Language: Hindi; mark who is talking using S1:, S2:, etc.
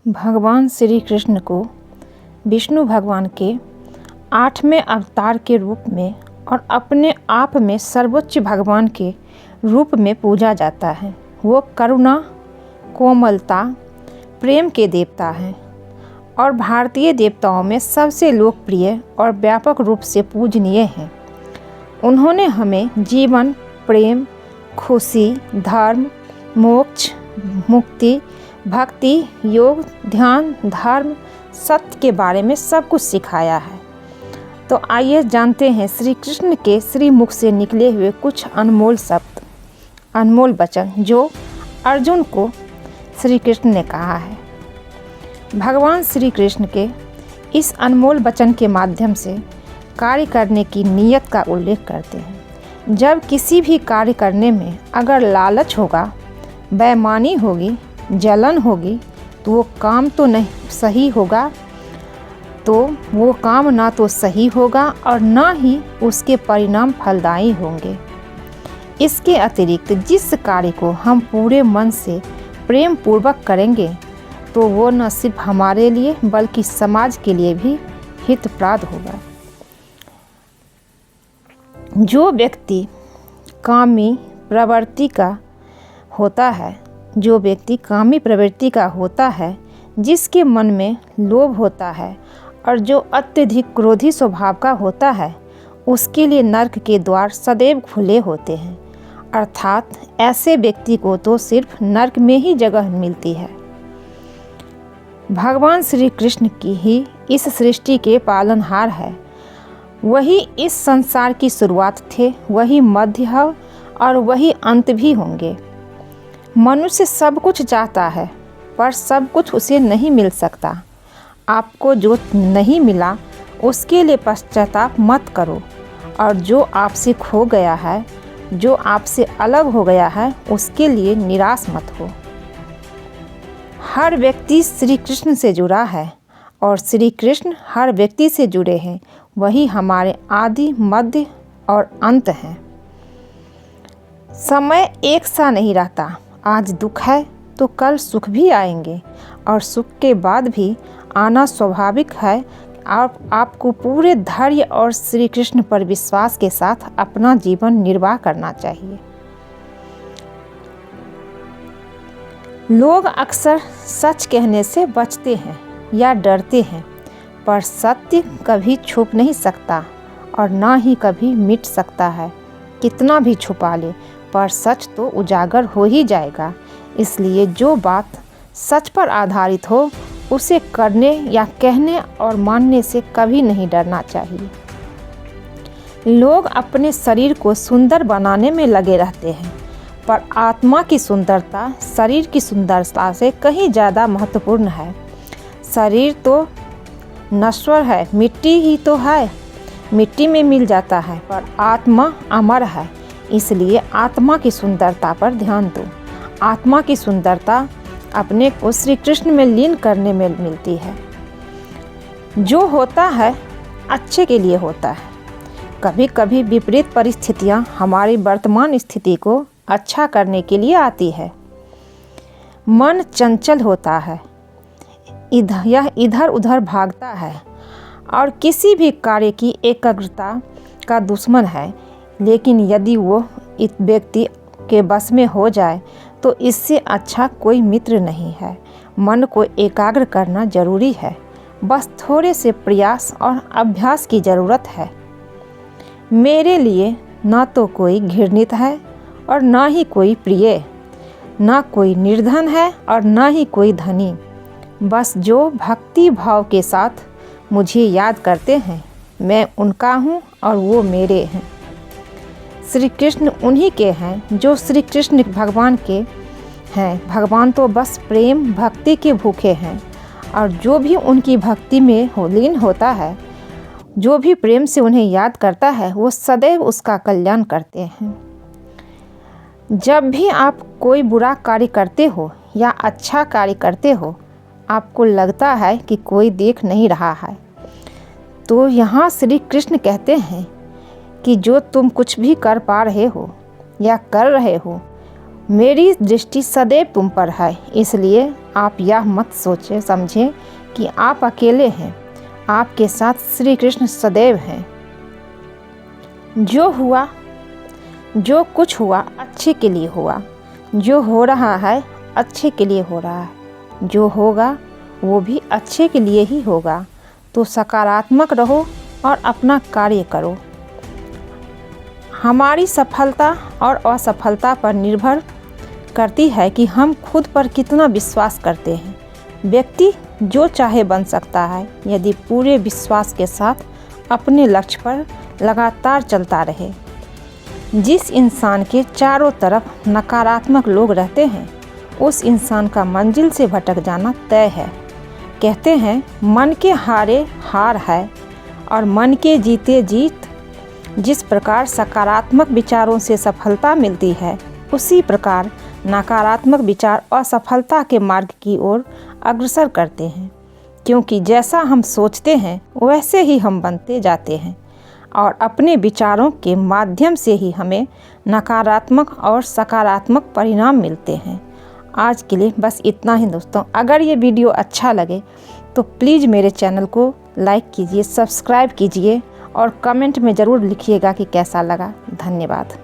S1: भगवान श्री कृष्ण को विष्णु भगवान के 8वें अवतार के रूप में और अपने आप में सर्वोच्च भगवान के रूप में पूजा जाता है। वो करुणा, कोमलता, प्रेम के देवता हैं और भारतीय देवताओं में सबसे लोकप्रिय और व्यापक रूप से पूजनीय हैं। उन्होंने हमें जीवन, प्रेम, खुशी, धर्म, मोक्ष, मुक्ति, भक्ति, योग, ध्यान, धर्म, सत्य के बारे में सब कुछ सिखाया है। तो आइए जानते हैं श्री कृष्ण के श्री मुख से निकले हुए कुछ अनमोल शब्द, अनमोल वचन जो अर्जुन को श्री कृष्ण ने कहा है। भगवान श्री कृष्ण के इस अनमोल वचन के माध्यम से कार्य करने की नीयत का उल्लेख करते हैं। जब किसी भी कार्य करने में अगर लालच होगा, बेईमानी होगी, जलन होगी तो वो काम तो नहीं सही होगा, तो वो काम ना तो सही होगा और ना ही उसके परिणाम फलदायी होंगे। इसके अतिरिक्त जिस कार्य को हम पूरे मन से प्रेम पूर्वक करेंगे तो वो न सिर्फ हमारे लिए बल्कि समाज के लिए भी हितप्रद होगा। जो व्यक्ति कामी प्रवृत्ति का होता है, जिसके मन में लोभ होता है और जो अत्यधिक क्रोधी स्वभाव का होता है, उसके लिए नरक के द्वार सदैव खुले होते हैं। अर्थात ऐसे व्यक्ति को तो सिर्फ नरक में ही जगह मिलती है। भगवान श्री कृष्ण की ही इस सृष्टि के पालनहार है। वही इस संसार की शुरुआत थे, वही मध्य है और वही अंत भी होंगे। मनुष्य सब कुछ चाहता है पर सब कुछ उसे नहीं मिल सकता। आपको जो नहीं मिला उसके लिए पश्चाताप मत करो और जो आपसे खो गया है, जो आपसे अलग हो गया है, उसके लिए निराश मत हो। हर व्यक्ति श्री कृष्ण से जुड़ा है और श्री कृष्ण हर व्यक्ति से जुड़े हैं। वही हमारे आदि, मध्य और अंत हैं। समय एक सा नहीं रहता। आज दुख है तो कल सुख भी आएंगे और सुख के बाद भी आना स्वाभाविक है। आपको पूरे धैर्य और श्री कृष्ण पर विश्वास के साथ अपना जीवन निर्वाह करना चाहिए। लोग अक्सर सच कहने से बचते हैं या डरते हैं, पर सत्य कभी छुप नहीं सकता और ना ही कभी मिट सकता है। कितना भी छुपा ले पर सच तो उजागर हो ही जाएगा। इसलिए जो बात सच पर आधारित हो उसे करने या कहने और मानने से कभी नहीं डरना चाहिए। लोग अपने शरीर को सुंदर बनाने में लगे रहते हैं, पर आत्मा की सुंदरता शरीर की सुंदरता से कहीं ज़्यादा महत्वपूर्ण है। शरीर तो नश्वर है, मिट्टी ही तो है, मिट्टी में मिल जाता है, पर आत्मा अमर है। इसलिए आत्मा की सुंदरता पर ध्यान दो। आत्मा की सुंदरता अपने को श्री कृष्ण में लीन करने में मिलती है। जो होता है अच्छे के लिए होता है। कभी कभी विपरीत परिस्थितियां हमारी वर्तमान स्थिति को अच्छा करने के लिए आती है। मन चंचल होता है, यह इधर उधर भागता है और किसी भी कार्य की एकाग्रता का दुश्मन है। लेकिन यदि वो इस व्यक्ति के बस में हो जाए तो इससे अच्छा कोई मित्र नहीं है। मन को एकाग्र करना जरूरी है, बस थोड़े से प्रयास और अभ्यास की ज़रूरत है। मेरे लिए ना तो कोई घृणित है और ना ही कोई प्रिय, ना कोई निर्धन है और ना ही कोई धनी। बस जो भक्ति भाव के साथ मुझे याद करते हैं, मैं उनका हूँ और वो मेरे हैं। श्री कृष्ण उन्हीं के हैं जो श्री कृष्ण भगवान के हैं। भगवान तो बस प्रेम भक्ति के भूखे हैं और जो भी उनकी भक्ति में लीन होता है, जो भी प्रेम से उन्हें याद करता है, वो सदैव उसका कल्याण करते हैं। जब भी आप कोई बुरा कार्य करते हो या अच्छा कार्य करते हो, आपको लगता है कि कोई देख नहीं रहा है, तो यहाँ श्री कृष्ण कहते हैं कि जो तुम कुछ भी कर पा रहे हो या कर रहे हो, मेरी दृष्टि सदैव तुम पर है, इसलिए आप यह मत सोचें समझें कि आप अकेले हैं। आपके साथ श्री कृष्ण सदैव हैं। जो हुआ, जो कुछ हुआ अच्छे के लिए हुआ। जो हो रहा है अच्छे के लिए हो रहा है। जो होगा वो भी अच्छे के लिए ही होगा। तो सकारात्मक रहो और अपना कार्य करो। हमारी सफलता और असफलता पर निर्भर करती है कि हम खुद पर कितना विश्वास करते हैं। व्यक्ति जो चाहे बन सकता है यदि पूरे विश्वास के साथ अपने लक्ष्य पर लगातार चलता रहे। जिस इंसान के चारों तरफ नकारात्मक लोग रहते हैं उस इंसान का मंजिल से भटक जाना तय है। कहते हैं मन के हारे हार है और मन के जीते जीत। जिस प्रकार सकारात्मक विचारों से सफलता मिलती है उसी प्रकार नकारात्मक विचार असफलता के मार्ग की ओर अग्रसर करते हैं। क्योंकि जैसा हम सोचते हैं वैसे ही हम बनते जाते हैं और अपने विचारों के माध्यम से ही हमें नकारात्मक और सकारात्मक परिणाम मिलते हैं। आज के लिए बस इतना ही दोस्तों। अगर ये वीडियो अच्छा लगे तो प्लीज़ मेरे चैनल को लाइक कीजिए, सब्सक्राइब कीजिए और कमेंट में ज़रूर लिखिएगा कि कैसा लगा। धन्यवाद।